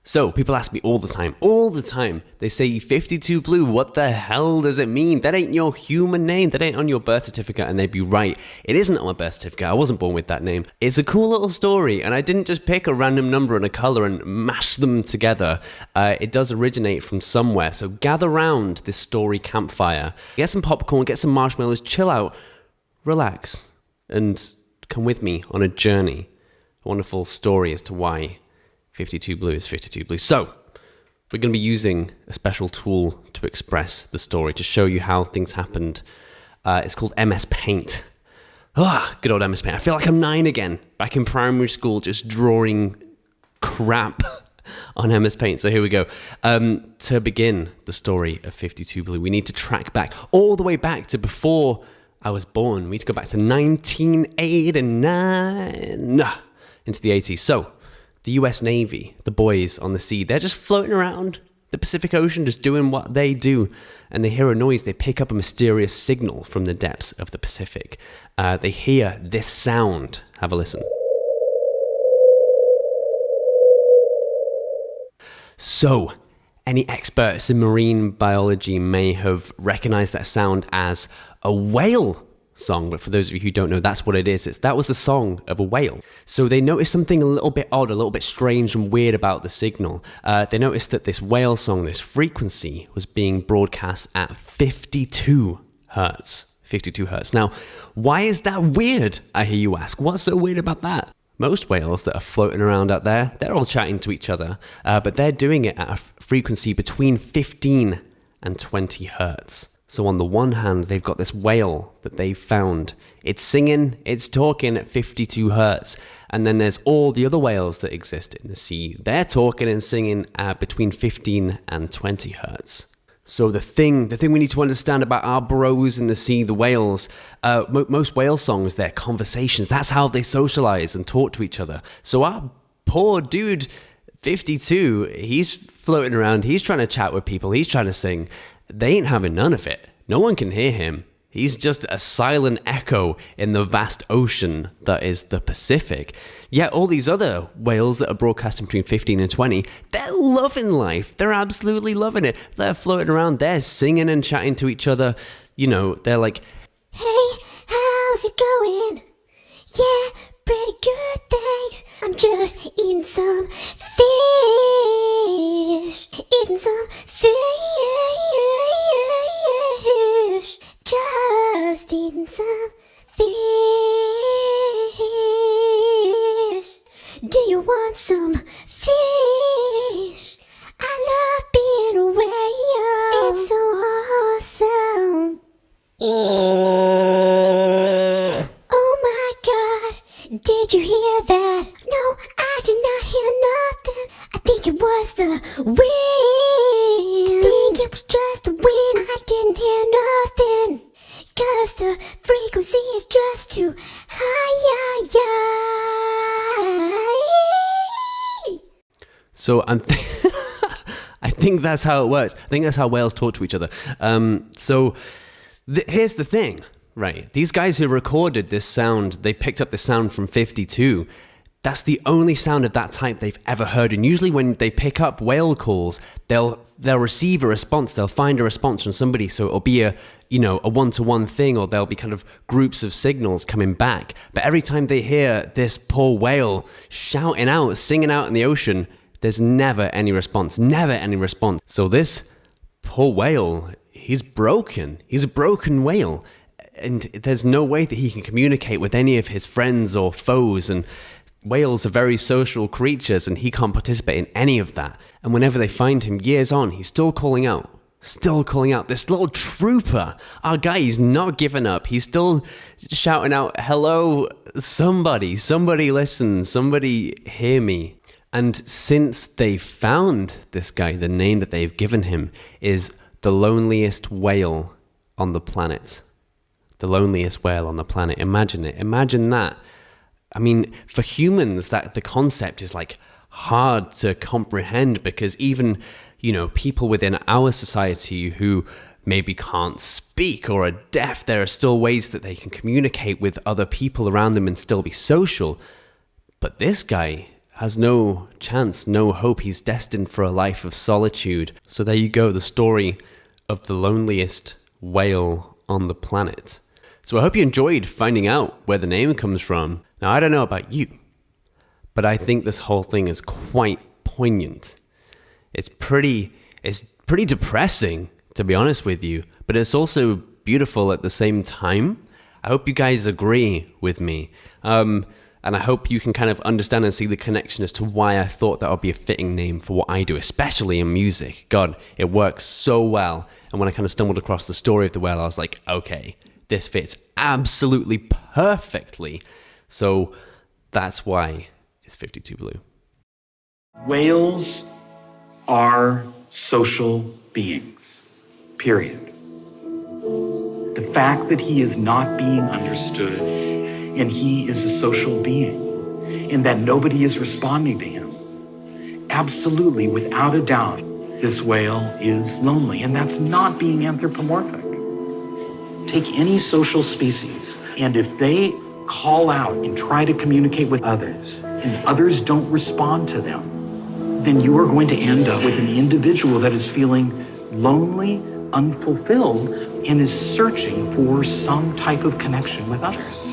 So people ask me all the time, they say 52 Blue, what the hell does it mean? That ain't your human name, that ain't on your birth certificate, and they'd be right. It isn't on my birth certificate, I wasn't born with that name. It's a cool little story, and I didn't just pick a random number and a color and mash them together. It does originate from somewhere, so gather round this story campfire, get some popcorn, get some marshmallows, chill out, relax, and come with me on a journey. A wonderful story as to why 52 Blue is 52 Blue. So, we're going to be using a special tool to express the story, to show you how things happened. It's called MS Paint. Good old MS Paint. I feel like I'm 9 again, back in primary school, just drawing crap on MS Paint. So here we go. To begin the story of 52 Blue, we need to track back, all the way back to before I was born. We need to go back to 1989, into the 80s. So, the US Navy, the boys on the sea, they're just floating around the Pacific Ocean, just doing what they do. And they hear a noise. They pick up a mysterious signal from the depths of the Pacific. They hear this sound. Have a listen. So, any experts in marine biology may have recognized that sound as a whale song, but for those of you who don't know, that's what it is. That was the song of a whale. So they noticed something a little bit odd, a little bit strange and weird about the signal. They noticed that this whale song, this frequency, was being broadcast at 52 hertz. 52 hertz. Now, why is that weird, I hear you ask? What's so weird about that? Most whales that are floating around out there, they're all chatting to each other, but they're doing it at a frequency between 15 and 20 hertz. So on the one hand, they've got this whale that they've found. It's singing, it's talking at 52 hertz. And then there's all the other whales that exist in the sea. They're talking and singing between 15 and 20 hertz. So the thing we need to understand about our bros in the sea, the whales, most whale songs, they're conversations. That's how they socialize and talk to each other. So our poor dude, 52, he's floating around, he's trying to chat with people, he's trying to sing. They ain't having none of it. No one can hear him. He's just a silent echo in the vast ocean that is the Pacific. Yet all these other whales that are broadcasting between 15 and 20, they're loving life. They're absolutely loving it. They're floating around. They're singing and chatting to each other. You know, they're like, "Hey, how's it going? Yeah, pretty good, thanks. I'm just eating some fish. Eating some fish. Just eating some fish. Do you want some fish? I love being a whale. It's so awesome. Oh my God, did you hear that? No, I did not hear nothing. I think it was the wind. I think it was just the wind. I didn't hear nothing. 'Cause the frequency is just too high. So I think that's how it works. I think that's how whales talk to each other. Here's the thing, right? These guys who recorded this sound, they picked up this sound from 52. That's the only sound of that type they've ever heard. And usually when they pick up whale calls, they'll receive a response. They'll find a response from somebody. So it'll be a one-to-one thing, or there'll be kind of groups of signals coming back. But every time they hear this poor whale shouting out, singing out in the ocean, there's never any response. Never any response. So this poor whale, he's broken. He's a broken whale. And there's no way that he can communicate with any of his friends or foes. And whales are very social creatures, and he can't participate in any of that. And whenever they find him years on, he's still calling out. This little trooper, our guy, he's not giving up. He's still shouting out, "Hello, somebody listen, somebody hear me." And since they found this guy, the name that they've given him is the loneliest whale on the planet. The loneliest whale on the planet. Imagine it. Imagine that. I mean, for humans, that the concept is like hard to comprehend, because even, people within our society who maybe can't speak or are deaf, there are still ways that they can communicate with other people around them and still be social. But this guy, has no chance, no hope. He's destined for a life of solitude. So there you go, the story of the loneliest whale on the planet. So I hope you enjoyed finding out where the name comes from. Now, I don't know about you, but I think this whole thing is quite poignant. It's pretty depressing, to be honest with you, but it's also beautiful at the same time. I hope you guys agree with me. And I hope you can kind of understand and see the connection as to why I thought that would be a fitting name for what I do, especially in music. God, it works so well. And when I kind of stumbled across the story of the whale, I was like, okay, this fits absolutely perfectly. So that's why it's 52 Blue. Whales are social beings, period. The fact that he is not being understood, and he is a social being, and that nobody is responding to him, absolutely, without a doubt, this whale is lonely, and that's not being anthropomorphic. Take any social species, and if they call out and try to communicate with others, and others don't respond to them, then you are going to end up with an individual that is feeling lonely, unfulfilled, and is searching for some type of connection with others.